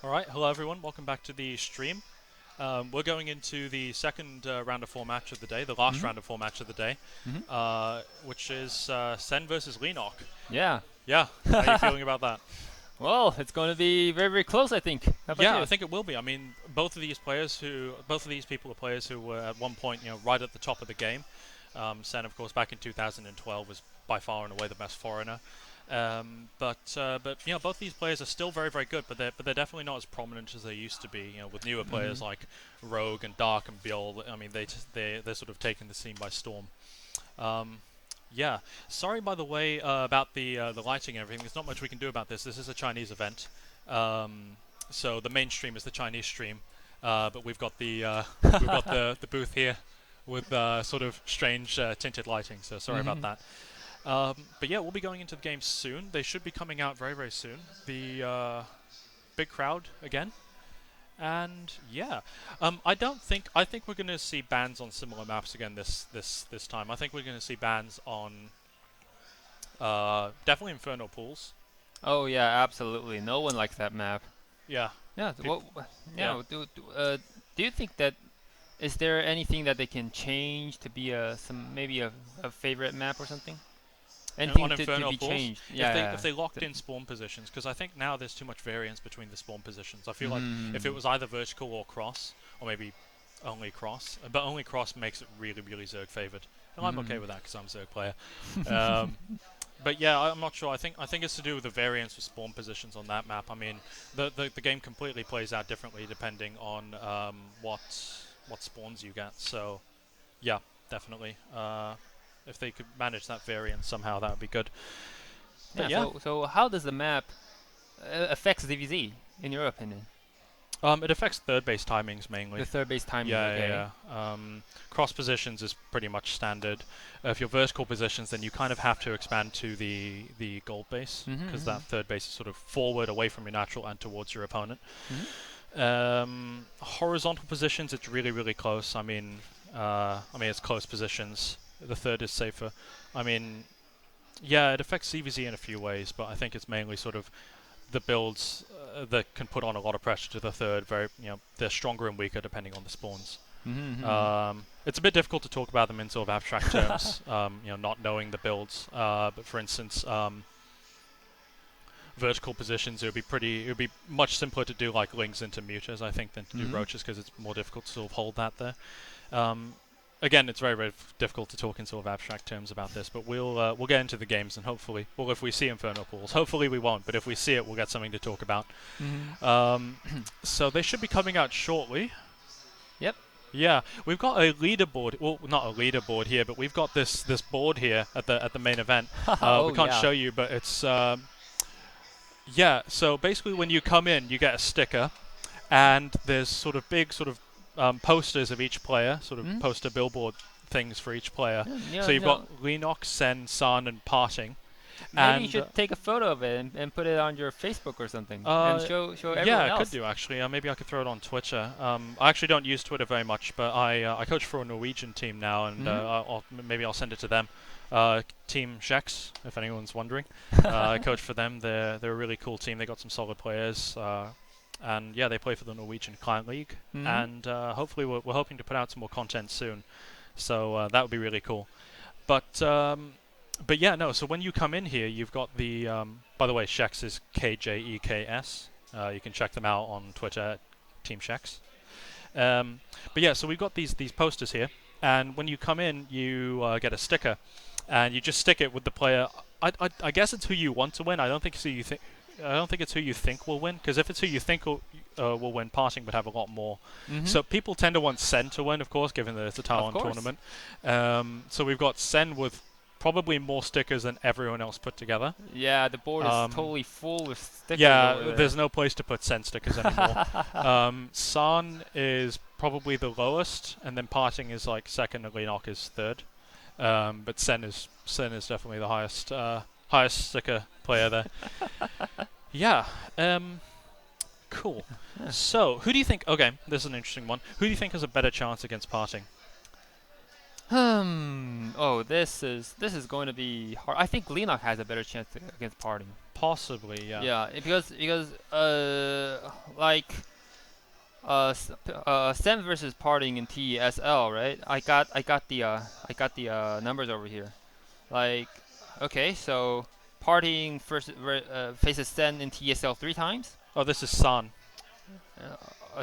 Alright, hello everyone, welcome back to the stream. We're going into the second round of 4 match of the day, the last Mm-hmm. round of 4 match of the day, Mm-hmm. which is SEN versus Leenock. Yeah. Yeah, how are you feeling about that? Well, it's going to be very, very close, I think. How about Yeah, I you? think it will be. I mean, both of these people are players who were at one point, right at the top of the game. Sen, of course, back in 2012 was by far and away the best foreigner. But both these players are still very, very good, but they're definitely not as prominent as they used to be. With newer Mm-hmm. players like Rogue and Dark and Bjol, I mean, they're sort of taking the scene by storm. Um, yeah. Sorry, by the way, about the lighting and everything. There's not much we can do about this. This is a Chinese event, so the main stream is the Chinese stream, but we've got the booth here with sort of strange tinted lighting. So sorry about Mm-hmm. that. But yeah, we'll be going into the game soon. They should be coming out very, very soon. The big crowd again. And yeah, I think we're going to see bans on similar maps again this time. I think we're going to see bans on definitely Inferno Pools. Oh yeah, absolutely. No one likes that map. Yeah, Yeah. peop- yeah. Yeah. Do you think that is there anything that they can change to be maybe a favorite map or something? And Anything on to Inferno be Pools, changed? if Yeah. they locked in spawn positions, because I think now there's too much variance between the spawn positions. I feel like if it Mm. was either vertical or cross, or maybe only cross, but only cross makes it really, really Zerg favored. And I'm okay Mm. with that because I'm a Zerg player. Um, but yeah, I'm not sure. I think it's to do with the variance of spawn positions on that map. I mean, the game completely plays out differently depending on what spawns you get. So yeah, definitely. If they could manage that variance somehow, that would be good. But Yeah. yeah, So how does the map affects DVZ in your opinion? it affects third base timings mainly. The third base timings. Yeah, Okay. yeah, yeah. Cross positions is pretty much standard. If you're vertical positions, then you kind of have to expand to the gold base because Mm-hmm. that third base is sort of forward, away from your natural, and towards your opponent. Mm-hmm. Horizontal positions, it's really, really close. I mean, it's close positions. The third is safer. I mean, yeah, it affects CVZ in a few ways, but I think it's mainly sort of the builds that can put on a lot of pressure to the third. They're stronger and weaker depending on the spawns. Mm-hmm. It's a bit difficult to talk about them in sort of abstract terms, not knowing the builds. But for instance, vertical positions, it would be much simpler to do like lings into muters, I think, than to do Mm-hmm. roaches because it's more difficult to sort of hold that there. Um, Again, it's very, very difficult to talk in sort of abstract terms about this, but we'll get into the games and hopefully, well, if we see Inferno Pools, hopefully we won't, but if we see it, we'll get something to talk about. Mm-hmm. So they should be coming out shortly. Yep. Yeah, we've got a leaderboard. Well, not a leaderboard here, but we've got this board here at the main event. We Oh can't yeah. show you, but it's yeah. So basically, when you come in, you get a sticker, and there's sort of big sort of posters of each player, sort of Hmm? poster billboard things for each player. Yeah, So you've no. got Leenock, Sen, San, and Parting, Maybe you and should take a photo of it and put it on your Facebook or something and uh, show everyone yeah, I could else. do actually. Maybe I could throw it on Twitter. I actually don't use Twitter very much, but I coach for a Norwegian team now, and Hmm? maybe I'll send it to them. Team HKEST, if anyone's wondering. I coach for them. They're a really cool team. They got some solid players, and yeah, they play for the Norwegian Client League. Hmm? And hopefully we're hoping to put out some more content soon. So that would be really cool. But yeah, no. So when you come in here, you've got the. By the way, Shex is KJEKS. You can check them out on Twitter at Team Shex. But yeah, so we've got these posters here, and when you come in, you get a sticker, and you just stick it with the player. I guess it's who you want to win. I don't think it's who you think. I don't think it's who you think will win, because if it's who you think will win, Parting would have a lot more. Hmm? So people tend to want Sen to win, of course, given that it's a Of Taiwan course. tournament. So we've got Sen with probably more stickers than everyone else put together. Yeah, the board is Um, totally full with stickers over yeah, there. there's no place to put Sen stickers anymore. San is probably the lowest, and then Parting is like second, and Leenock is third. But Sen is definitely the highest sticker player there. Yeah. Cool. Yeah. So, who do you think? Okay, this is an interesting one. Who do you think has a better chance against Parting? Oh, this is going to be hard. I think Leenock has a better chance against Parting. Possibly, yeah. Yeah, because like Sen versus Parting in TSL, right? I got the numbers over here. Like, okay, so Parting first faces Sen in TSL 3 times. Oh, this is Sun.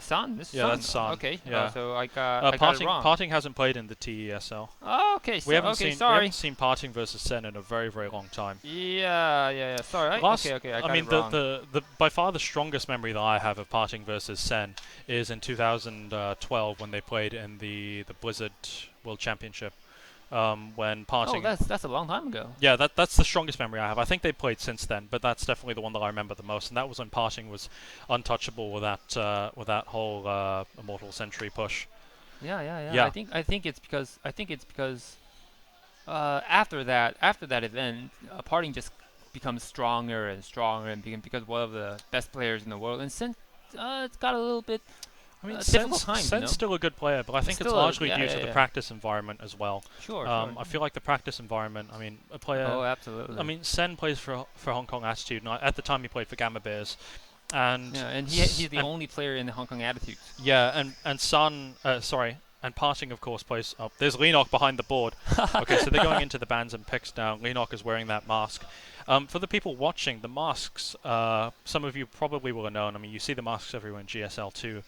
San, this is Yeah, San. that's Sun. Okay, Yeah. so I got it wrong. Parting hasn't played in the TESL. Oh, okay, We haven't okay, we sorry. haven't seen Parting versus Sen in a very very long time. Yeah. Sorry. Last, Okay, I I got mean, it wrong. the by far the strongest memory that I have of Parting versus Sen is in 2012 when they played in the Blizzard World Championship. When Oh, Parting, that's a long time ago. yeah, that's the strongest memory I have. I think they played since then, but that's definitely the one that I remember the most. And that was when Parting was untouchable with that whole Immortal Century push. Yeah. Yeah, I think it's because after that event, Parting just becomes stronger and stronger and because one of the best players in the world. And since it's got a little bit I mean, difficult times, Sen's still a good player, but I think it's Still largely yeah, due yeah, to the yeah. practice environment as well. Sure. I feel like the practice environment. I mean, a player. Oh, absolutely. I mean, Sen plays for Hong Kong Attitude, and at the time he played for Gamma Bears, and Yeah, and he's the only player in the Hong Kong Attitudes. yeah, and Sun, sorry, and Parting of course plays. Oh, there's Leenock behind the board. Okay, so they're going into the bans and picks now. Leenock is wearing that mask. For the people watching, the masks, some of you probably will have known. I mean, you see the masks everywhere in GSL2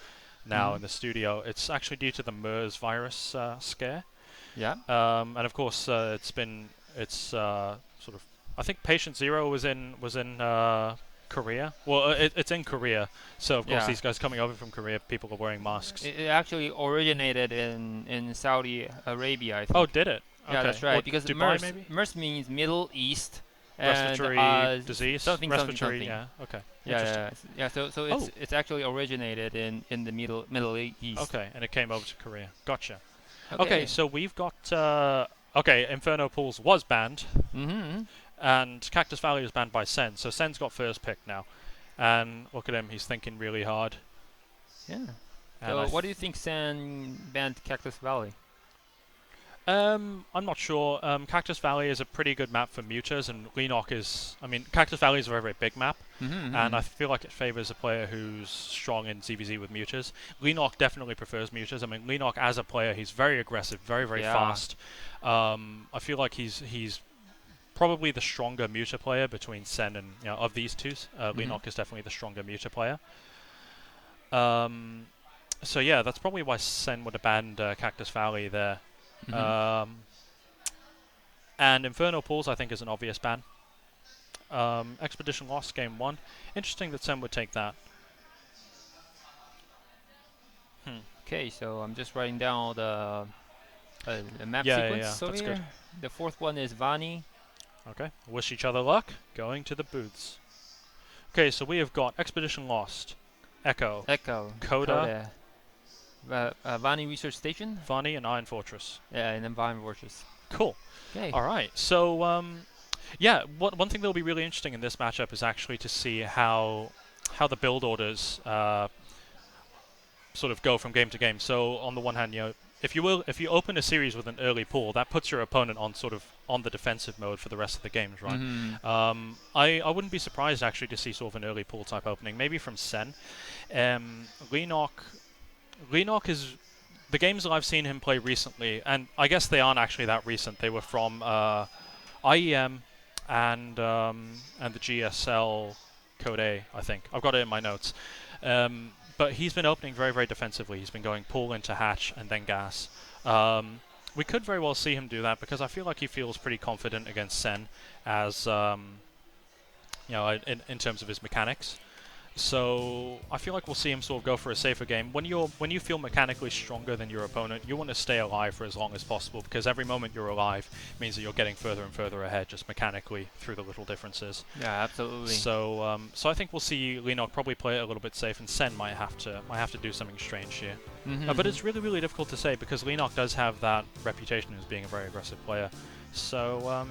now in the studio. It's actually due to the MERS virus scare. Yeah. And of course, it's sort of. I think Patient Zero was in Korea. Well, it's in Korea, so of course Yeah. these guys coming over from Korea, people are wearing masks. It actually originated in Saudi Arabia, I think. Oh, did it? Yeah, Okay. that's right. What, Because Dubai maybe? MERS means Middle East Respiratory and disease. something. Yeah. Okay. Yeah, Interesting. yeah. So it's actually originated in the Middle East. Okay, and it came over to Korea. Gotcha. Okay. Okay, so we've got. Okay, Inferno Pools was banned, Mm-hmm. and Cactus Valley was banned by Sen. So Sen's got first pick now, and look at him, he's thinking really hard. Yeah. And So what do you think San banned Cactus Valley? I'm not sure. Cactus Valley is a pretty good map for mutas, and Leenock is. I mean, Cactus Valley is a very, very big map, and I feel like it favors a player who's strong in ZVZ with mutas. Leenock definitely prefers mutas. I mean, Leenock as a player, he's very aggressive, very, very Yeah. fast. I feel like he's probably the stronger muta player between Sen and of these two. Leenock is definitely the stronger muta player. So yeah, that's probably why Sen would have banned Cactus Valley there. And Inferno Pools, I think, is an obvious ban. Expedition lost game 1. Interesting that Sen would take that. Okay, so I'm just writing down all the map Yeah, sequence over that's here. good. The fourth one is Vani. Okay, wish each other luck. Going to the booths. Okay, so we have got Expedition Lost, Echo, Coda. Vani Research Station. Vani, and Iron Fortress. Yeah, and then Vani Fortress. Cool. Okay. All right. So yeah, one thing that will be really interesting in this matchup is actually to see how the build orders sort of go from game to game. So on the one hand, if you open a series with an early pool, that puts your opponent on the defensive mode for the rest of the games, right? I wouldn't be surprised actually to see sort of an early pool type opening, maybe from Sen. Leenock is the games that I've seen him play recently, and I guess they aren't actually that recent. They were from IEM and the GSL Code A, I think. I've got it in my notes. But he's been opening very, very defensively. He's been going pool into hatch and then gas. We could very well see him do that because I feel like he feels pretty confident against Sen as in terms of his mechanics. So I feel like we'll see him sort of go for a safer game. When you feel mechanically stronger than your opponent, you want to stay alive for as long as possible because every moment you're alive means that you're getting further and further ahead just mechanically through the little differences. Yeah, absolutely. So so I think we'll see Leenock probably play it a little bit safe, and Sen might have to do something strange here. But it's really, really difficult to say because Leenock does have that reputation as being a very aggressive player. So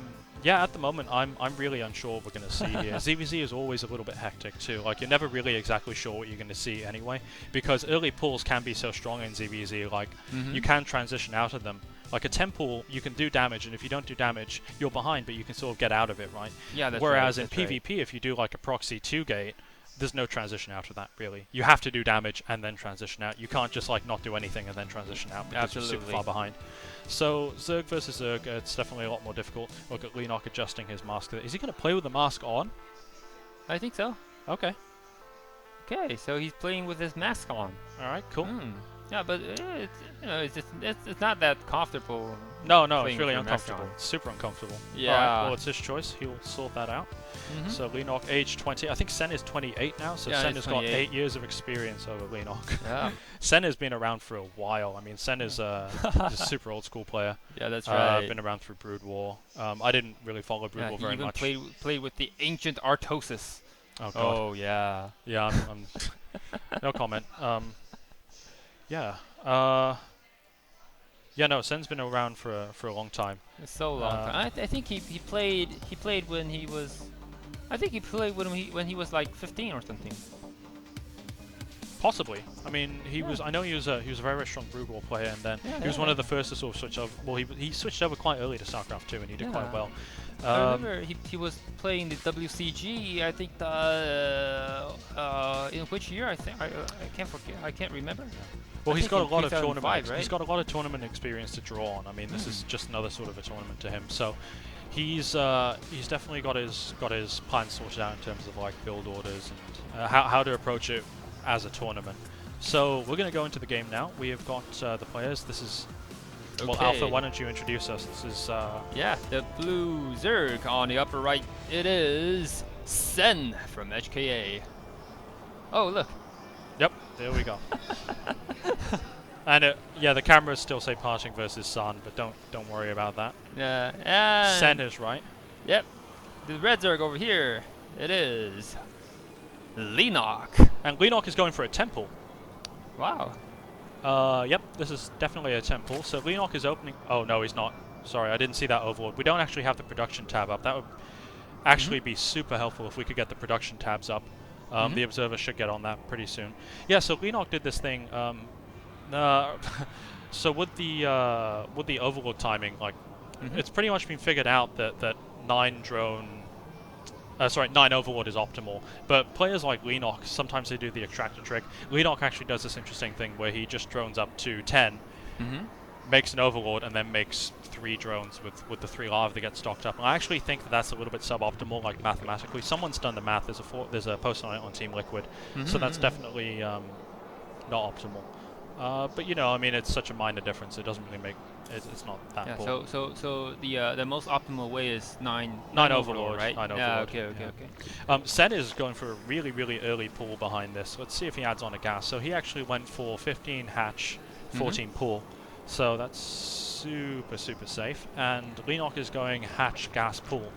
yeah, at the moment, I'm really unsure what we're going to see here. ZVZ is always a little bit hectic too. Like you're never really exactly sure what you're going to see anyway, because early pulls can be so strong in ZVZ. Like you can transition out of them Like a temple, you can do damage, and if you don't do damage, you're behind, but you can sort of get out of it, right? Yeah, that's Whereas right. in PvP, if you do like a proxy 2 gate, there's no transition out of that, really. You have to do damage and then transition out. You can't just like not do anything and then transition out because you're super far behind. So Zerg versus Zerg, it's definitely a lot more difficult. Look at Leenock adjusting his mask. Is he going to play with the mask on? I think so. Okay. Okay, so he's playing with his mask on. All right, cool. Yeah, but it's not that comfortable. No, it's really uncomfortable. It's super uncomfortable. Yeah. Alright, well, it's his choice. He'll sort that out. So Leenock, age 20. I think Sen is 28 now, so Sen has got 8 years of experience over Leenock. Yeah. Sen has been around for a while. I mean, Sen is a super old school player. Yeah, that's right. Been around through Brood War. I didn't really follow Brood War very much. He even played with the ancient Artosis. Oh, God. Oh, yeah. Yeah, I'm no comment. Yeah. Yeah, no, Sen's been around for a long time. It's so long. I think he played when he was. I think he played when he was like 15 or something. Possibly. I mean, he was. I know he was a very very strong Brood War player, and then he was one of the first to sort of switch over. Well, he switched over quite early to StarCraft 2, and he did quite well. I remember he was playing the WCG. I think in which year? I can't forget. I can't remember. Well, he's got a lot of tournament. Right? He's got a lot of tournament experience to draw on. I mean, this is just another sort of a tournament to him. So, he's definitely got his plans sorted out in terms of like build orders and how to approach it as a tournament. So we're going to go into the game now. We have got the players. This is well, Alpha. Why don't you introduce us? This is yeah, the blue Zerg on the upper right. It is SEN from HKA. Oh, look. Yep, there we go. And yeah, the cameras still say Parching versus Sun, but don't worry about that. Yeah, SEN is right. Yep, the red Zerg over here. It is Leenock. And Leenock is going for a temple. Wow. Yep, this is definitely a temple. So Leenock is opening. Oh no, he's not. Sorry, I didn't see that overlord. We don't actually have the production tab up. That would actually be super helpful if we could get the production tabs up. The observer should get on that pretty soon. Yeah, so Leenock did this thing. So with the overlord timing, like it's pretty much been figured out that 9 overlord is optimal. But players like Leenock, sometimes they do the extractor trick. Leenock actually does this interesting thing where he just drones up to 10, makes an overlord, and then makes 3 drones with the 3 larvae that get stocked up. And I actually think that that's a little bit suboptimal, like mathematically. Someone's done the math. There's a post on it on Team Liquid, so that's definitely not optimal. But you know, I mean, it's such a minor difference. It doesn't really make it's not that important. So the most optimal way is 9 overlord, right? 9 yeah, overlord. Okay. Sen is going for a really really early pull behind this. Let's see if he adds on a gas. So he actually went for 15 hatch, 14 pull. So that's super super safe. And Leenock is going hatch gas pull.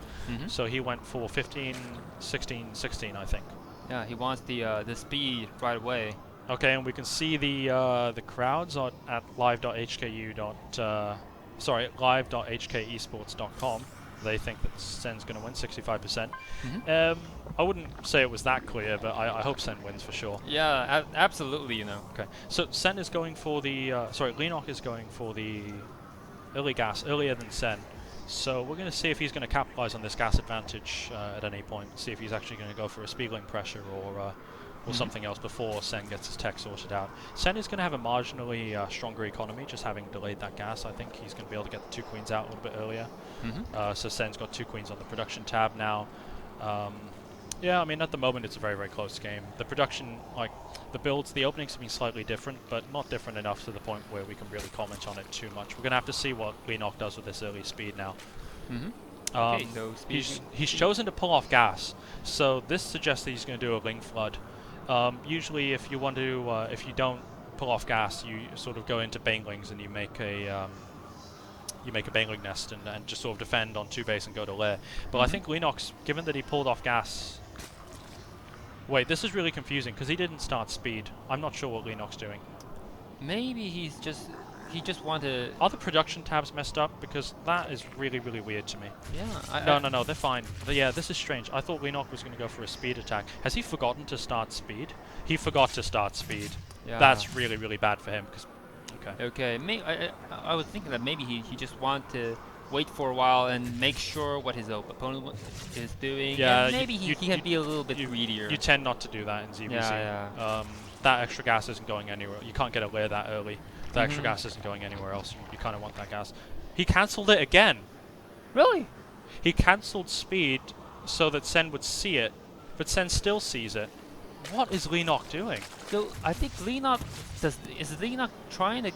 So he went for 15, 16, 16, I think. Yeah, he wants the speed right away. Okay, and we can see the crowds at live.hkesports.com. They think that Sen's going to win 65%. I wouldn't say it was that clear, but I hope Sen wins for sure. Yeah, absolutely, you know. Okay, so Sen is going for the Leenock is going for the early gas earlier than Sen. So we're going to see if he's going to capitalize on this gas advantage at any point. See if he's actually going to go for a Spiegling pressure or something else before Sen gets his tech sorted out. Sen is going to have a marginally stronger economy, just having delayed that gas. I think he's going to be able to get the 2 queens out a little bit earlier. So Sen's got 2 queens on the production tab now. Yeah, I mean, at the moment it's a very, very close game. The production, like, the builds, the openings have been slightly different, but not different enough to the point where we can really comment on it too much. We're going to have to see what Leenock does with this early speed now. Okay, so he's chosen to pull off gas, so this suggests that he's going to do a Ling Flood. Usually, if you want to, if you don't pull off gas, you sort of go into banelings and you make a bangling nest and just sort of defend on 2 base and go to lair. But I think Leenock's, given that he pulled off gas. Wait, this is really confusing because he didn't start speed. I'm not sure what Leenock's doing. Maybe he just wanted. Are the production tabs messed up? Because that is really, really weird to me. Yeah. No, they're fine. But yeah, this is strange. I thought Leenock was going to go for a speed attack. Has he forgotten to start speed? He forgot to start speed. Yeah. That's really, really bad for him. Okay. Okay, I was thinking that maybe he just wanted to wait for a while and make sure what his opponent is doing, Yeah, and maybe he can be a little bit greedier. you tend not to do that in ZVZ. Yeah, yeah. That extra gas isn't going anywhere. You can't get a layer that early. The extra Mhm. gas isn't going anywhere else. You kind of want that gas. He cancelled it again. Really? He cancelled speed so that Sen would see it, but Sen still sees it. What is Leenock doing? So I think Leenock is Leenock trying to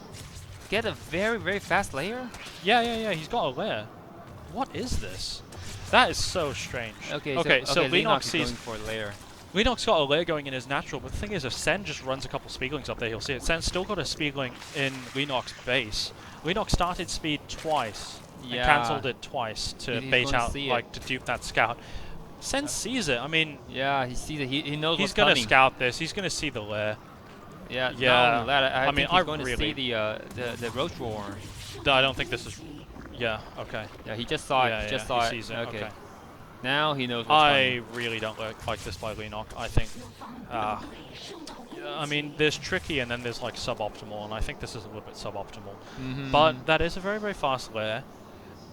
get a very fast layer? Yeah. He's got a layer. What is this? That is so strange. Okay, So Leenock is sees. going for a layer. Leenock's got a layer going in his natural, but the thing is, if Sen just runs a couple Spiegelings up there, he'll see it. Sen's still got a Spiegeling in Leenock's base. Leenock started speed twice and cancelled it twice to He's bait gonna out, see like, to dupe that scout. Sen sees it. I mean, Yeah, he sees it. He knows he's what's gonna coming. scout this. He's gonna see the lair. Yeah. Yeah. Not only that, I I mean, think I he's going to see really- the roach roar. I don't think this is. Yeah. Okay. Yeah, he just saw it. Yeah, He just he saw it. sees it. Okay. Okay. Now he knows what's I coming. really don't like this by Leenock. I think. I mean, there's tricky and then there's like suboptimal, and I think this is a little bit suboptimal. But that is a very fast lair.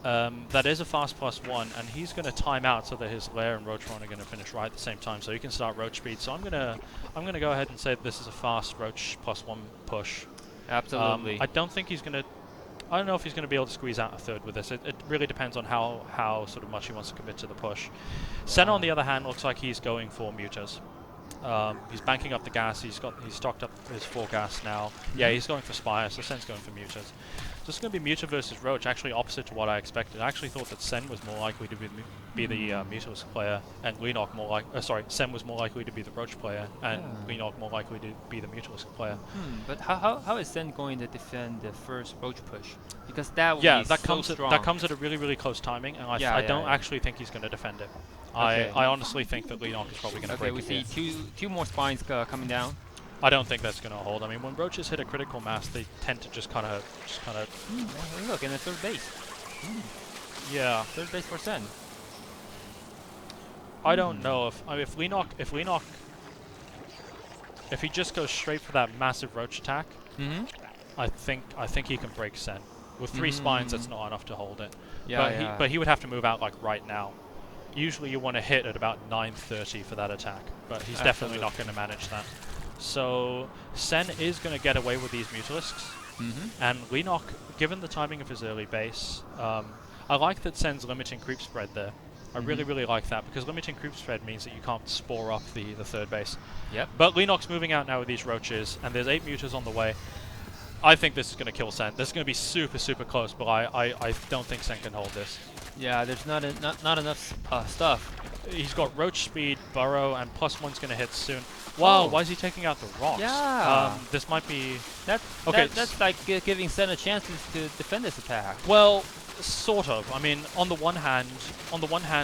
That is a fast +1, and he's going to time out so that his lair and Roachron are going to finish right at the same time, so he can start Roach speed. So I'm gonna go ahead and say that this is a fast Roach +1 push. Absolutely. I don't think he's going to. I don't know if he's going to be able to squeeze out a third with this. It really depends on how sort of much he wants to commit to the push. Sen, on the other hand, looks like he's going for mutas. He's banking up the gas. He's stocked up his 4 gas now. Yeah, he's going for Spire, so Sen's going for mutas. So it's going to be Muta versus Roach, actually opposite to what I expected. I actually thought that Sen was more likely to be the Mutalist player, and Leenock more like. Sen was more likely to be the Roach player, and Leenock more likely to be the Mutalist player. But how is Sen going to defend the first Roach push? Because that would be that so comes strong. that comes at a really close timing, and I don't actually think he's going to defend it. Okay. I honestly think that Leenock is probably going to Okay, break we it see here. two more spines coming down. I don't think that's going to hold. I mean, when Roaches hit a critical mass, they tend to just kind of. Look, in the third base. Yeah. Third base for Sen. I don't know if Leenock if he just goes straight for that massive Roach attack, I think he can break Sen. With 3 spines, that's not enough to hold it. But he would have to move out like right now. Usually you want to hit at about 9:30 for that attack, but he's definitely not going to manage that. So Sen is going to get away with these Mutalisks, and Leenock, given the timing of his early base, I like that Sen's limiting creep spread there. I really like that, because limiting creep spread means that you can't spore up the third base. Yep. But Leenock's moving out now with these Roaches, and there's 8 Mutas on the way. I think this is going to kill Sen. This is going to be super close, but I don't think Sen can hold this. Yeah, there's not enough stuff. He's got Roach speed, Burrow, and +1's going to hit soon. Wow, why is he taking out the rocks? Yeah. This might be... That's like giving Sen a chance to defend this attack. Well, sort of. I mean, on the one hand,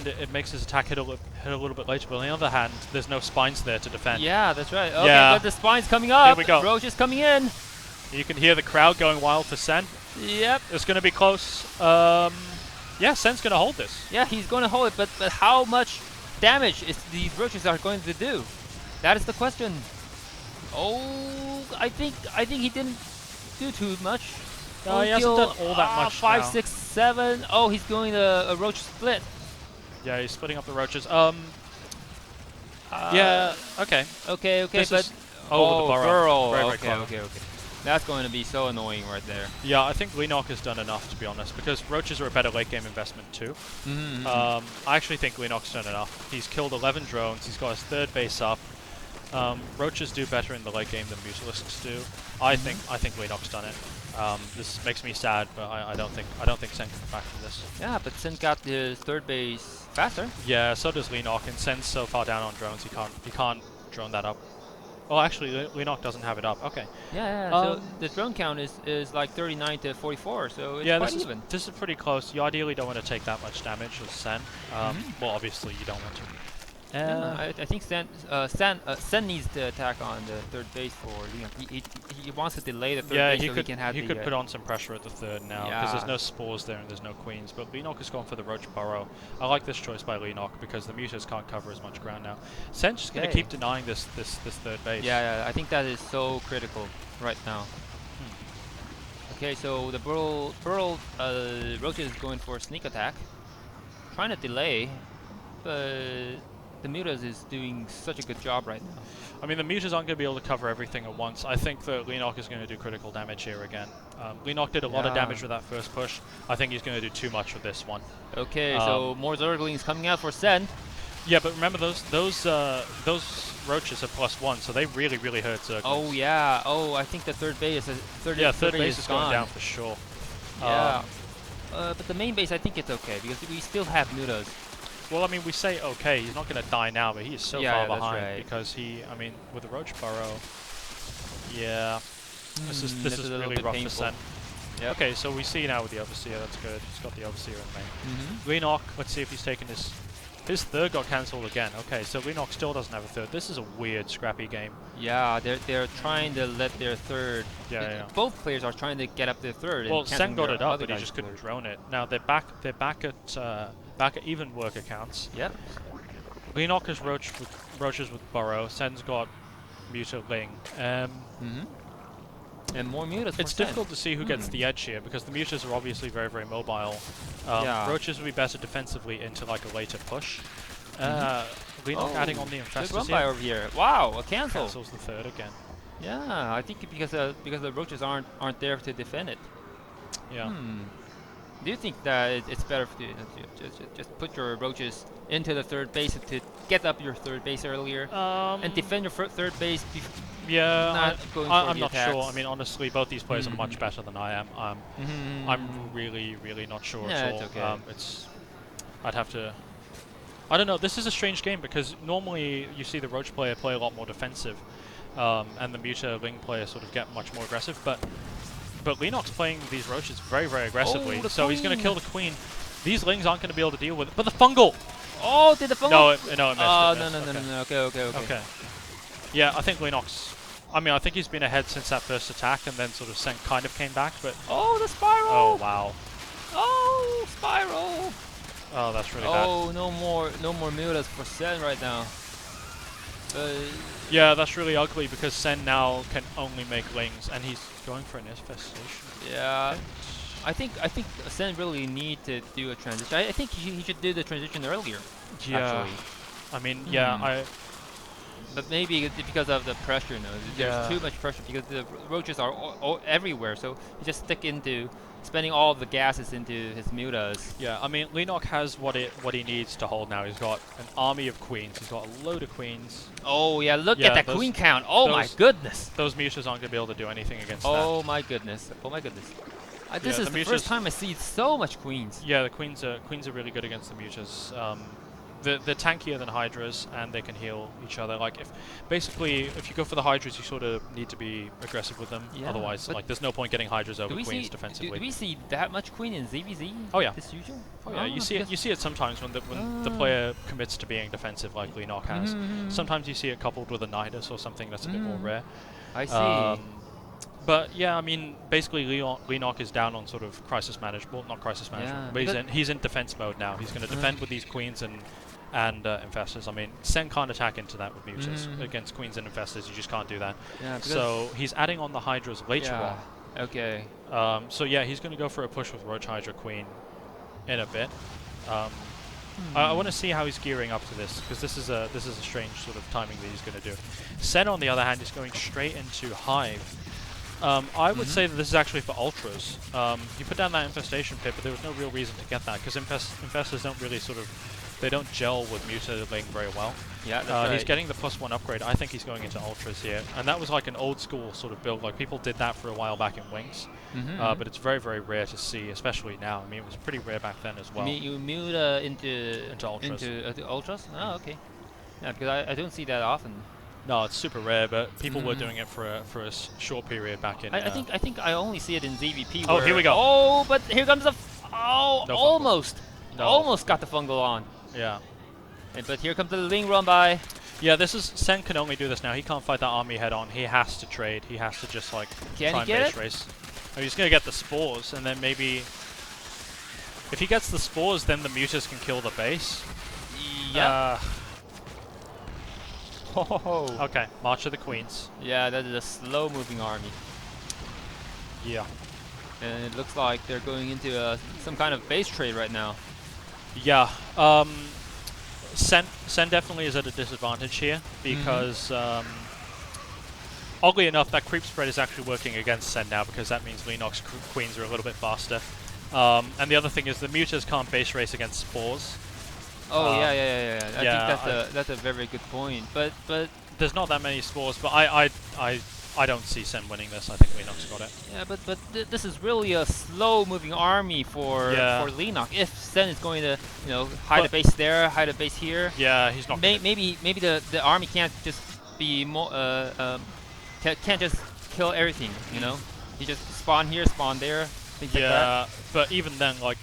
it makes his attack hit a little bit later, but on the other hand, there's no spines there to defend. Yeah, that's right. Okay, Yeah. but the spine's coming up. Here we go. Roach is coming in. You can hear the crowd going wild for Sen. Yep. It's going to be close. Yeah, Sen's going to hold this. Yeah, he's going to hold it, but how much damage is these Roaches are going to do? That is the question. Oh, I think he didn't do too much. No, he hasn't done all that much 5, now. 6, 7. Oh, he's doing a Roach split. Yeah, he's splitting up the Roaches. Yeah, okay. Okay, This but... is- Oh, the Burrow. Very Okay. close. That's going to be so annoying right there. Yeah, I think Leenock has done enough, to be honest, because Roaches are a better late game investment too. I actually think Leenock's done enough. He's killed 11 drones. He's got his third base up. Roaches do better in the late game than Mutalisks do. I think Leenock's done it. This makes me sad, but I don't think Sen can come back from this. Yeah, but Sen got his third base faster. Yeah, so does Leenock, and Sen's so far down on drones he can't drone that up. Oh, actually, Leenock doesn't have it up. Okay. Yeah. So the drone count is like 39 to 44, so it's quite even. This is pretty close. You ideally don't want to take that much damage as Sen. Well, obviously you don't want to. I think Sen needs to attack on the third base for Leenock. He wants to delay the third base so he can have he could put on some pressure at the third now, because there's no spores there and there's no queens. But Leenock has gone for the Roach Burrow. I like this choice by Leenock because the Mutas can't cover as much ground now. Sen's just going to keep denying this third base. Yeah, I think that is so critical right now. Okay, so the Burl Roaches is going for a sneak attack, trying to delay, but the Mutas is doing such a good job right now. I mean, the Mutas aren't going to be able to cover everything at once. I think that Leenock is going to do critical damage here again. Leenock did a lot of damage with that first push. I think he's going to do too much with this one. Okay, so more Zerglings coming out for SEN. Yeah, but remember those roaches are +1, so they really hurt Zerglings. Oh yeah. Oh, I think the third base is third base is going down for sure. Yeah. But the main base, I think it's okay because we still have Mutas. Well, I mean, we say okay. He's not going to die now, but he is so far behind right. because I mean, with the Roach Burrow, yeah, this is really rough for SEN. Yep. Okay, so we see now with the Overseer. That's good. He's got the Overseer in main. Leenock, let's see if he's taken his third got cancelled again. Okay, so Leenock still doesn't have a third. This is a weird, scrappy game. Yeah, they're trying to let their third. Yeah. Both players are trying to get up their third. Well, SEN got it up, but he just couldn't drone it. Now they're back at even work accounts. Yep. Leenock has roaches with Burrow. SEN's got Muta Ling. And more Mutas. It's difficult to see who gets the edge here because the Mutas are obviously very mobile. Roaches would be better defensively into like a later push. Leenock adding on the Infestors good run by over here. Wow, a cancel. Cancels the third again. Yeah, I think because the roaches aren't there to defend it. Yeah. Do you think that it's better to just put your roaches into the third base to get up your third base earlier and defend your third base? Yeah, I'm not attacks. sure. I mean, honestly, both these players are much better than I am. I'm really not sure at all. It's okay. I'd have to. I don't know. This is a strange game because normally you see the Roach player play a lot more defensive, and the Muta Ling player sort of get much more aggressive. But Leenock's playing these Roaches very aggressively, so he's going to kill the Queen. These Lings aren't going to be able to deal with it. But the Fungal! Oh, did the Fungal? No, it missed. Oh, no. Okay. Yeah, I think Leenock's... I mean, I think he's been ahead since that first attack, and then sort of SEN kind of came back, but... Oh, the Spiral! Oh, wow. Oh, Spiral! Oh, that's really bad. Oh, no more Mutas for SEN right now. Yeah, that's really ugly because SEN now can only make Lings, and he's going for an Infestation. Yeah. Okay. I think SEN really need to do a transition. I think he should do the transition earlier. Yeah. Actually. I mean, But maybe because of the pressure, there's too much pressure because the roaches are everywhere. So you just stick into spending all of the gases into his Mutas. Yeah, I mean, Leenock has what he needs to hold now. He's got an army of queens. He's got a load of queens. Oh yeah, look at that queen count. Oh my goodness. Those Mutas aren't going to be able to do anything against that. Oh my goodness. This is the first time I see so much queens. Yeah, the queens are really good against the Mutas. They're tankier than Hydras, and they can heal each other. Like, if you go for the Hydras, you sort of need to be aggressive with them. Yeah, otherwise, like, there's no point getting Hydras over queens defensively. Do we see that much queen in ZVZ? Oh yeah. This usual? Oh yeah. You see it sometimes when the player commits to being defensive, like Leenock has. Sometimes you see it coupled with a Nidus or something that's a bit more rare. I see. But yeah, I mean, basically Leenock is down on sort of crisis management. Well, not crisis management, but he's in defense mode now. He's going to defend with these queens and Infestors. I mean, SEN can't attack into that with Mutas. Against queens and Infestors, you just can't do that. Yeah, so he's adding on the Hydras later on. Okay. So yeah, he's going to go for a push with Roach Hydra Queen in a bit. I want to see how he's gearing up to this because this is a strange sort of timing that he's going to do. SEN, on the other hand, is going straight into Hive. I would say that this is actually for Ultras. You put down that Infestation Pit, but there was no real reason to get that because Infestors don't really they don't gel with Muta Ling very well. Yeah, that's right. He's getting the +1 upgrade. I think he's going into Ultras here. And that was like an old school sort of build. Like, people did that for a while back in Wings. But it's very rare to see, especially now. I mean, it was pretty rare back then as well. You Muta into Ultras. Into Ultras? Oh, okay. Yeah, because I don't see that often. No, it's super rare, but people were doing it for a short period back in... I think I only see it in ZVP. Oh, here we go. Oh, but here comes the... almost. No. Almost got the fungal on. Yeah. But here comes the Ling run by. Yeah, this is... SEN can only do this now. He can't fight that army head on. He has to trade. He has to just, like, try and base race. Oh, he's going to get the spores, and then maybe... If he gets the spores, then the Mutas can kill the base. Yeah. Okay, March of the Queens. Yeah, that is a slow-moving army. Yeah. And it looks like they're going into some kind of base trade right now. Yeah. Sen definitely is at a disadvantage here because, oddly enough, that creep spread is actually working against Sen now because that means Leenock's queens are a little bit faster. And the other thing is the mutas can't base race against spores. Oh yeah. I think I that's a very good point. But there's not that many spores, but I don't see Sen winning this. I think Leenock's got it. yeah, but this is really a slow-moving army for Leenock. If Sen is going to hide a base there, hide a base here. Yeah, he's not. Maybe the army can't just be can't just kill everything. You just spawn here, spawn there, things like that. Yeah, but even then, like,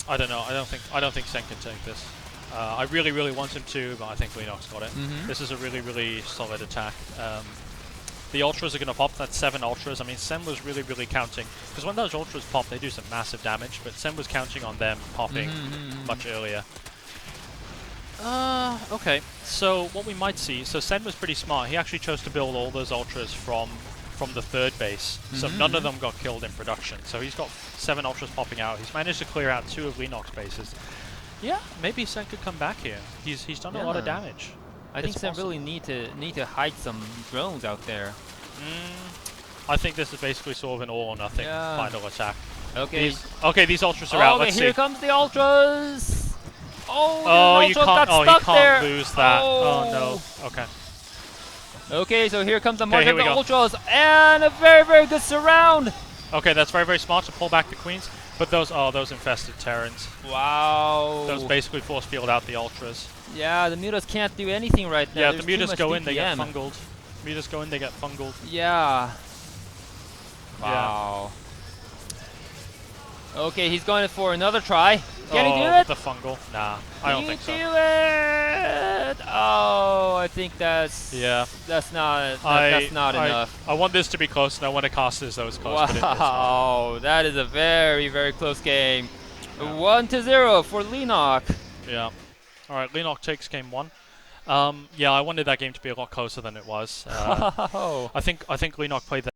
I don't know. I don't think Sen can take this. I really want him to, but I think Leenock's got it. This is a really solid attack. The ultras are going to pop. That's 7 ultras. I mean, Sen was really counting, because when those ultras pop, they do some massive damage, but Sen was counting on them popping much earlier. Okay, so what we might see, so Sen was pretty smart. He actually chose to build all those ultras from the 3rd base, so none of them got killed in production. So he's got 7 ultras popping out. He's managed to clear out 2 of Leenock's bases. Yeah, maybe Sen could come back here. He's done a lot of damage. I think Sen really need to hide some drones out there. I think this is basically sort of an all or nothing final attack. Okay. These ultras are out. Let's see. Here comes the ultras. Oh, you can't. Got he stuck can't there. lose that. Oh no. Okay. Okay, so here comes the march here of the we go. ultras and a very good surround. Okay, that's very smart to pull back the queens. But those infested Terrans. Wow. Those basically force field out the ultras. Yeah, the mutas can't do anything right now. Yeah, There's the mutas go in, DPM. they get fungled. Mutas go in, they get fungled. Yeah. Wow. Okay, he's going for another try. Can he do it? The fungal. Nah, I don't think so. Can he do it? Oh, I think that's not enough. I want this to be close, and I want to cast this those close. But it is not. Wow, that is a very close game. 1-0 for Leenock. Yeah. All right, Leenock takes game 1. Yeah, I wanted that game to be a lot closer than it was. I think Leenock played that